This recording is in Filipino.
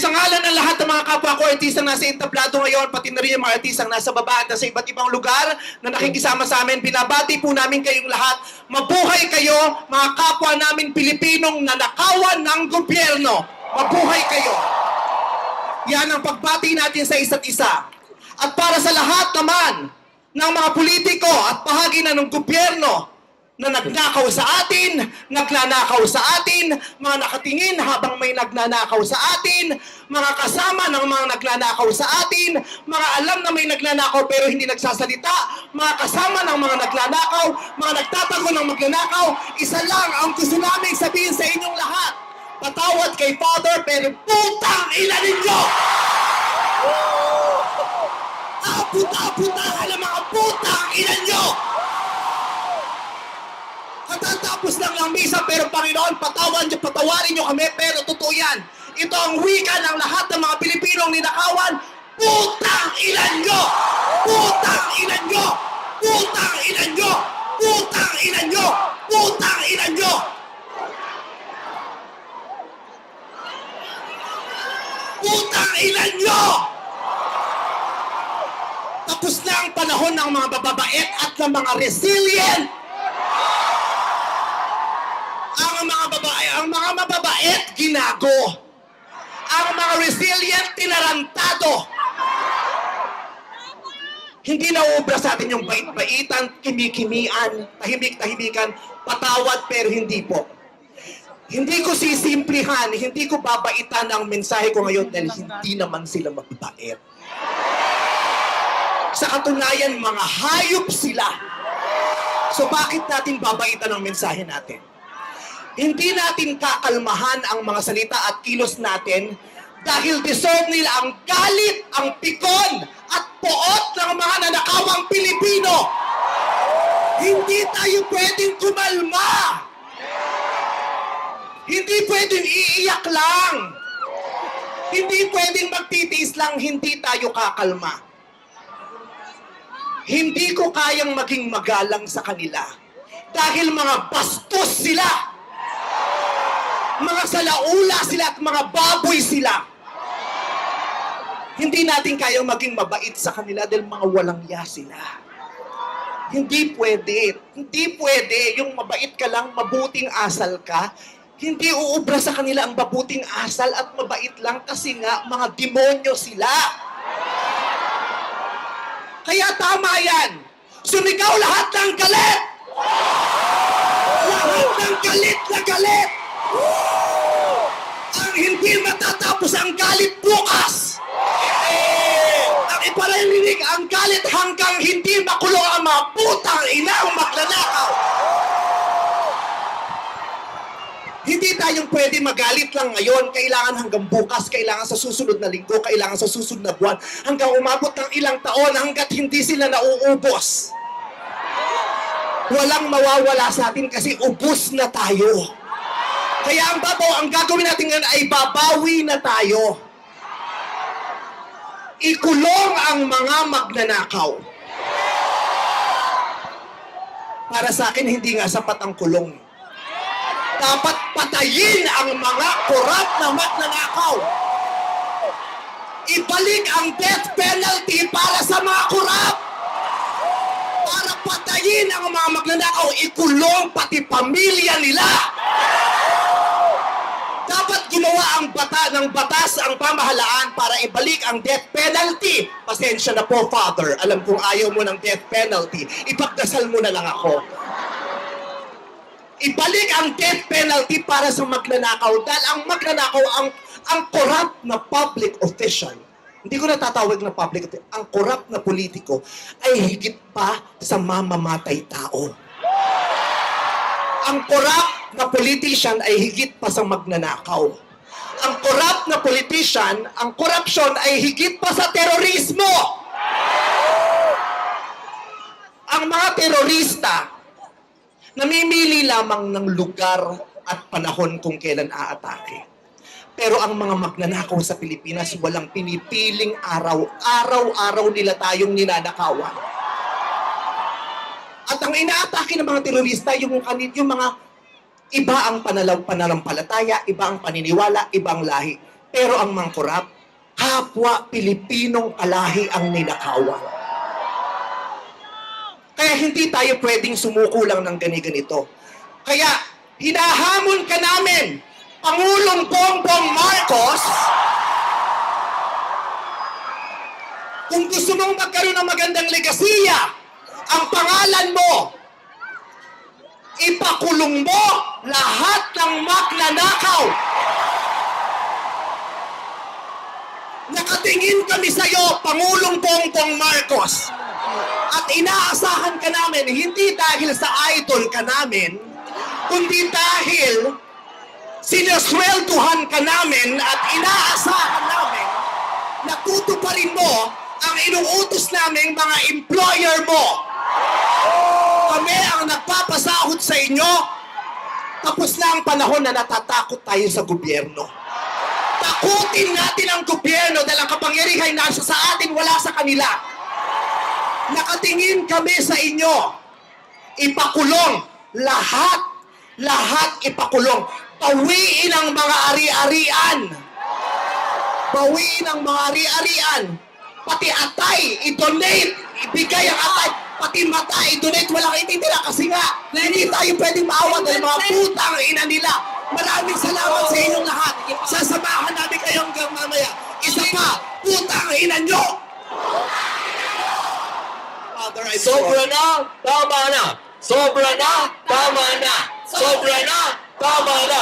sa ngalan ng lahat ng mga kapwa ko, artistang nasa entablado ngayon, pati na rin yung mga artistang nasa baba at nasa iba't ibang lugar na nakikisama sa amin, binabati po namin kayong lahat. Mabuhay kayo, mga kapwa namin Pilipinong nanakawan ng gobyerno. Mabuhay kayo. Yan ang pagbati natin sa isa't isa. At para sa lahat naman ng mga politiko at bahagi na ng gobyerno na nagnakaw sa atin, nagnanakaw sa atin, mga nakatingin habang may nagnanakaw sa atin, mga kasama ng mga nagnanakaw sa atin, mga alam na may nagnanakaw pero hindi nagsasalita, mga kasama ng mga nagnanakaw, mga nagtatago ng magnanakaw, isa lang ang gusto namin sabihin sa inyong lahat. Patawad kay Father pero putang ina ninyo! Puta-putahan ang mga putang ina nyo! Katatapos lang ng misa, pero Panginoon, patawarin nyo kami, pero totoo yan. Ito ang wika ng lahat ng mga Pilipinong ninakawan, putang ina nyo! Putang ina nyo! Putang ina nyo! Putang ina nyo! Putang ina nyo! Putang ina nyo! Tapos na ang panahon ng mga bababait at ng mga resilient. Ang mga mababait, ginago. Ang mga resilient, tinarantado. Hindi nauubra sa atin yung bait-baitan, kimi-kimian, tahimik-tahimikan, patawad pero hindi po. Hindi ko sisimplihan, hindi ko babaitan ang mensahe ko ngayon dahil hindi naman sila mababait. Sa katunayan, mga hayop sila. So bakit natin babaitan ang mensahe natin? Hindi natin kakalmahan ang mga salita at kilos natin dahil deserve nila ang galit, ang pikon, at poot ng mga nanakawang Pilipino. Hindi tayo pwedeng kumalma. Hindi pwedeng iiyak lang. Hindi pwedeng magtitiis lang, hindi tayo kakalma. Hindi ko kayang maging magalang sa kanila dahil mga bastos sila. Mga salaula sila at mga baboy sila. Hindi natin kayang maging mabait sa kanila dahil mga walang ya sila. Hindi pwede. Hindi pwede. Yung mabait ka lang, mabuting asal ka, hindi uubra sa kanila ang mabuting asal at mabait lang kasi nga mga demonyo sila. Kaya tama yan. Sumigaw lahat ng galit! Lahat ng galit na galit! Ang hindi matatapos ang galit bukas! Ang iparalinig ang galit hanggang hindi makulong ang mga putang inang magnanakaw! Hindi tayong pwede magalit lang ngayon. Kailangan hanggang bukas, kailangan sa susunod na linggo, kailangan sa susunod na buwan, hanggang umabot ng ilang taon hanggat hindi sila nauubos. Walang mawawala sa atin kasi ubos na tayo. Kaya ang gagawin natin ngayon ay babawi na tayo. Ikulong ang mga magnanakaw. Para sa akin, hindi nga sapat ang kulong. Dapat patayin ang mga korap na magnanakaw. Ibalik ang death penalty para sa mga korap. Para patayin ang mga magnanakaw, ikulong pati pamilya nila. Dapat gumawa ng batas ang pamahalaan para ibalik ang death penalty. Pasensya na po, Father. Alam kong ayaw mo ng death penalty. Ipagdasal mo na lang ako. Ibalik ang death penalty para sa magnanakaw dahil ang magnanakaw ang corrupt na public official. Hindi ko natatawag na public official. Ang corrupt na politiko ay higit pa sa mamamatay tao. Ang corrupt na politician ay higit pa sa magnanakaw. Ang corrupt na politician, ang corruption ay higit pa sa terorismo. Ang mga terorista namimili lamang ng lugar at panahon kung kailan aatake. Pero ang mga magnanakaw sa Pilipinas, walang pinipiling araw. Araw-araw nila tayong ninanakawan. At ang inaatake ng mga terorista, yung mga iba ang pananampalataya, iba ang paniniwala, ibang lahi. Pero ang mangkurap, kapwa Pilipinong alahi ang ninakawan. Kaya hindi tayo pwedeng sumuko lang ng ganito. Kaya hinahamon ka namin, Pangulong Bongbong Marcos, kung gusto mong magkaroon ng magandang legasiya, ang pangalan mo, ipakulong mo lahat ng magnanakaw. Nakatingin kami sa iyo, Pangulong Bongbong Marcos. At inaasahan ka namin, hindi dahil sa idol ka namin, kundi dahil sinaswelduhan ka namin at inaasahan namin na tutuparin mo ang inuutos naming mga employer mo. Kami ang nagpapasahod sa inyo, tapos na ang panahon na natatakot tayo sa gobyerno. Takutin natin ang gobyerno dahil ang kapangyarihan nasa sa atin, wala sa kanila. Nakatingin kami sa inyo. Ipakulong. Lahat ipakulong. Bawiin ang mga ari-arian. Bawiin ang mga ari-arian. Pati atay, i-donate. Ibigay ang atay. Pati mata, i-donate. Walang ititira kasi nga, hindi tayo pwedeng maawa dahil mga putang ina nila. Maraming salamat sa inyong lahat. Sasamahan namin kayo hanggang mamaya. Isa pa, putang ina nyo! Father, I Sobra na, tama na. Sobra na, tama na. Sobra na, tama na.